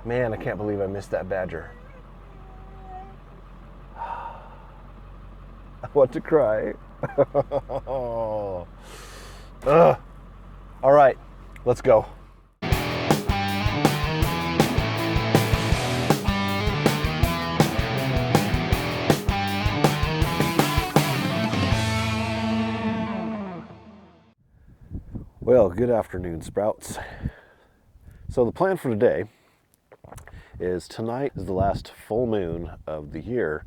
Man, I can't believe I missed that badger. I want to cry. Ugh. All right, let's go. Well, good afternoon, Sprouts. So the plan for today is tonight is the last full moon of the year.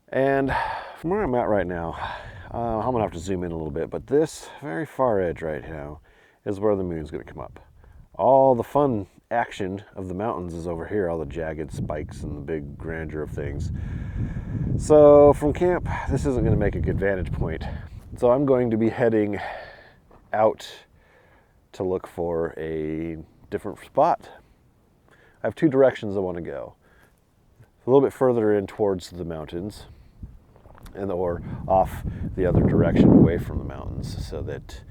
And from where I'm at right now, I'm gonna have to zoom in a little bit, but this very far edge right now is where the moon's gonna come up. All the fun action of the mountains is over here, all the jagged spikes and the big grandeur of things. So from camp, this isn't gonna make a good vantage point. So I'm going to be heading out to look for a different spot. I have two directions I want to go. A little bit further in towards the mountains or off the other direction away from the mountains, so that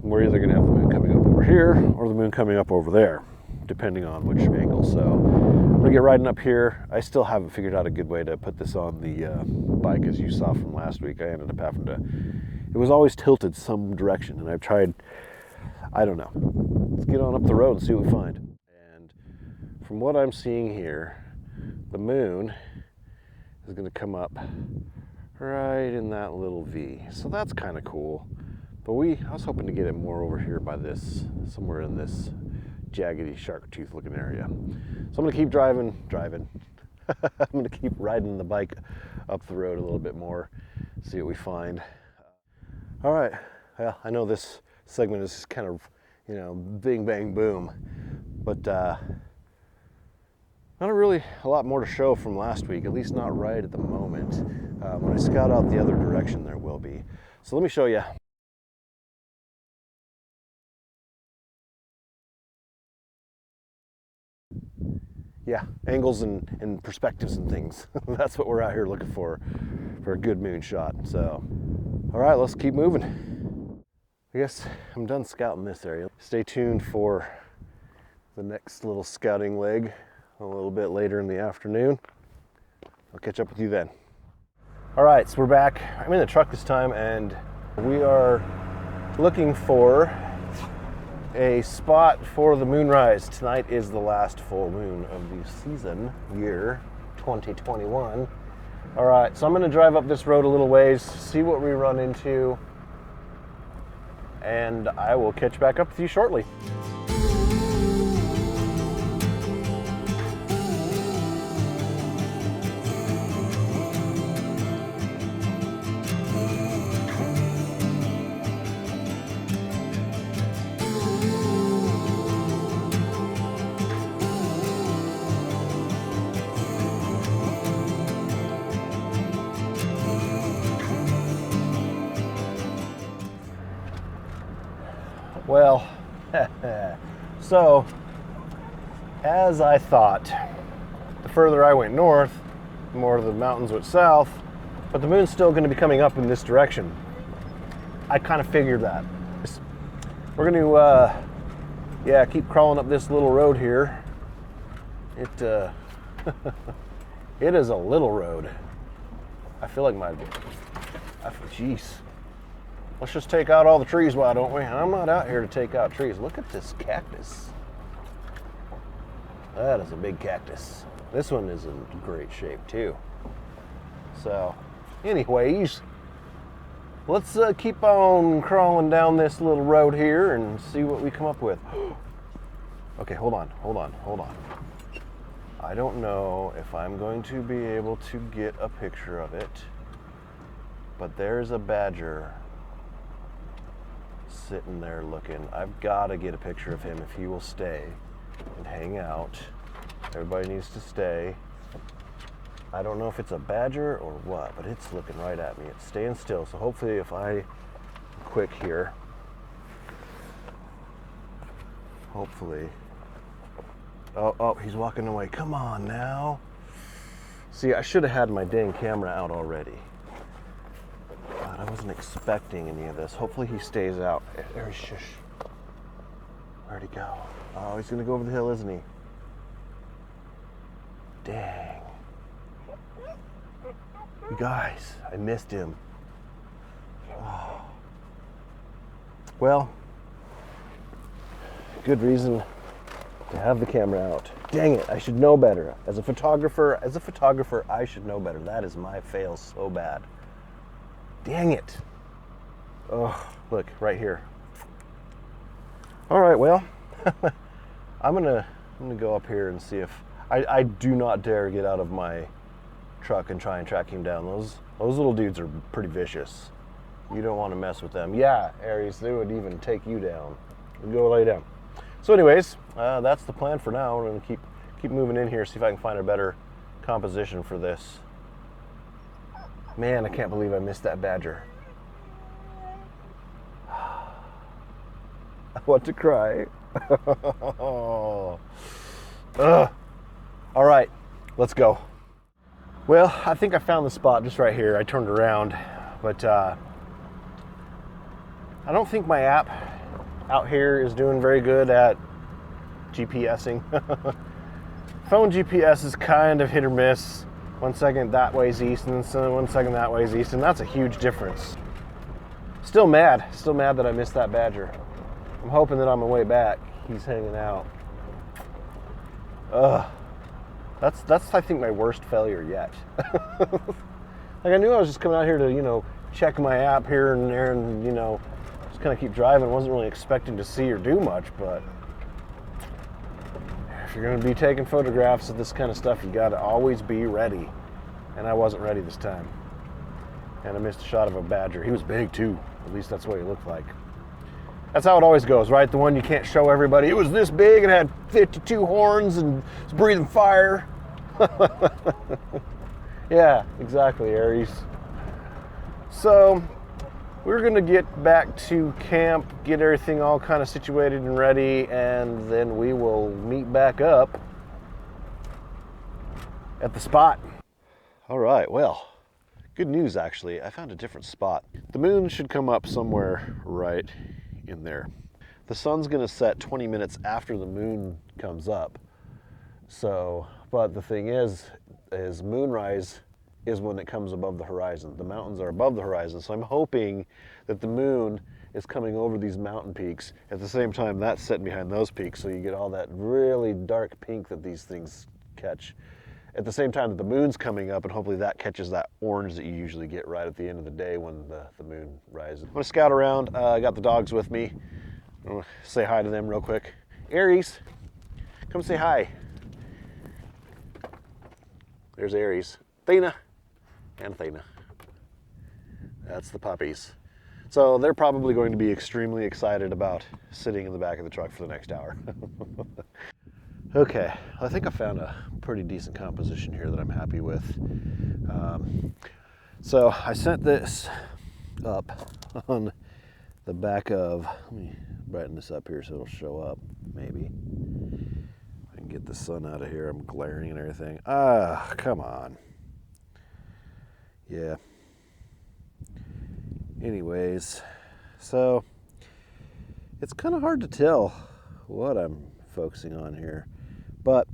we're either going to have the moon coming up over here or the moon coming up over there, depending on which angle. So I'm going to get riding up here. I still haven't figured out a good way to put this on the bike. As you saw from last week, I ended up having to, it was always tilted some direction, and I've tried, I don't know. Let's get on up the road and see what we find. And from what I'm seeing here, the moon is going to come up right in that little V. So that's kind of cool. But I was hoping to get it more over here by this, somewhere in this jaggedy shark tooth looking area. So I'm going to keep driving. I'm going to keep riding the bike up the road a little bit more, see what we find. All right, well, I know this segment is kind of, bing, bang, boom, but not really a lot more to show from last week, at least not right at the moment. When I scout out the other direction, there will be. So let me show you. Yeah, angles and perspectives and things. That's what we're out here looking for a good moon shot. So, all right, let's keep moving. I guess I'm done scouting this area. Stay tuned for the next little scouting leg a little bit later in the afternoon. I'll catch up with you then. All right, so we're back. I'm in the truck this time, and we are looking for a spot for the moonrise. Tonight is the last full moon of the season, year 2021. All right, so I'm gonna drive up this road a little ways, see what we run into, and I will catch back up with you shortly. Well, so as I thought, the further I went north, the more the mountains went south, but the moon's still going to be coming up in this direction. I kind of figured that. We're going to, keep crawling up this little road here. It is a little road. I feel like jeez. Let's just take out all the trees, why don't we? I'm not out here to take out trees. Look at this cactus. That is a big cactus. This one is in great shape too. So, anyways, let's keep on crawling down this little road here and see what we come up with. Okay, hold on. I don't know if I'm going to be able to get a picture of it, but there's a badger sitting there looking. I've got to get a picture of him if he will stay and hang out. Everybody needs to stay. I don't know if it's a badger or what, but it's looking right at me. It's staying still. So hopefully if I quick here, hopefully. Oh, he's walking away. Come on now. See, I should have had my dang camera out already. God, I wasn't expecting any of this. Hopefully he stays out. There he shush. Where'd he go? Oh, he's gonna go over the hill, isn't he? Dang. You guys, I missed him. Oh. Well, good reason to have the camera out. Dang it, I should know better. As a photographer, I should know better. That is my fail so bad. Dang it. Oh, look, right here. All right, well, I'm gonna go up here and see if, I do not dare get out of my truck and try and track him down. Those little dudes are pretty vicious. You don't want to mess with them. Yeah, Aries, they would even take you down. Go lay down. So anyways, that's the plan for now. We're gonna keep moving in here, see if I can find a better composition for this. Man, I can't believe I missed that badger. I want to cry. All right, let's go. Well, I think I found the spot just right here. I turned around, but I don't think my app out here is doing very good at GPSing. Phone GPS is kind of hit or miss. 1 second that way's east, and then 1 second that way's east, and that's a huge difference. Still mad that I missed that badger. I'm hoping that on my way back, he's hanging out. That's I think my worst failure yet. Like I knew I was just coming out here to, check my app here and there and, just kind of keep driving. Wasn't really expecting to see or do much, but if you're going to be taking photographs of this kind of stuff, you got to always be ready. And I wasn't ready this time. And I missed a shot of a badger. He was big too. At least that's what he looked like. That's how it always goes, right? The one you can't show everybody. It was this big and had 52 horns and was breathing fire. Yeah, exactly, Aries. So we're gonna get back to camp, get everything all kind of situated and ready, and then we will meet back up at the spot. All right, well, good news actually. I found a different spot. The moon should come up somewhere right in there. The sun's gonna set 20 minutes after the moon comes up. So, but the thing is moonrise is when it comes above the horizon. The mountains are above the horizon, so I'm hoping that the moon is coming over these mountain peaks. At the same time, that's setting behind those peaks, so you get all that really dark pink that these things catch. At the same time that the moon's coming up, and hopefully that catches that orange that you usually get right at the end of the day when the moon rises. I'm gonna scout around. I got the dogs with me. I'm gonna say hi to them real quick. Aries, come say hi. There's Aries. Athena and Athena. That's the puppies. So they're probably going to be extremely excited about sitting in the back of the truck for the next hour. Okay, I think I found a pretty decent composition here that I'm happy with. So I sent this up on the back of, let me brighten this up here so it'll show up, maybe. I can get the sun out of here, I'm glaring and everything. Come on. Yeah. Anyways, so it's kind of hard to tell what I'm focusing on here, but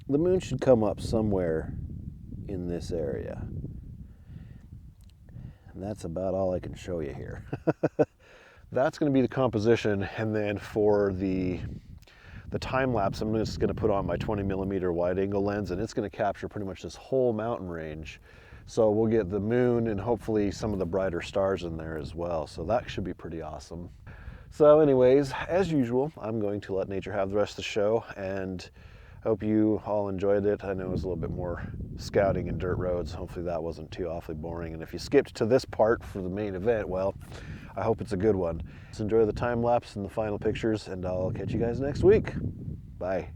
the moon should come up somewhere in this area. And that's about all I can show you here. That's going to be the composition, and then for the time lapse, I'm just going to put on my 20mm wide angle lens, and it's going to capture pretty much this whole mountain range. So we'll get the moon and hopefully some of the brighter stars in there as well. So that should be pretty awesome. So anyways, as usual, I'm going to let nature have the rest of the show, and hope you all enjoyed it. I know it was a little bit more scouting and dirt roads. Hopefully that wasn't too awfully boring. And if you skipped to this part for the main event, well, I hope it's a good one. Just enjoy the time lapse and the final pictures, and I'll catch you guys next week. Bye.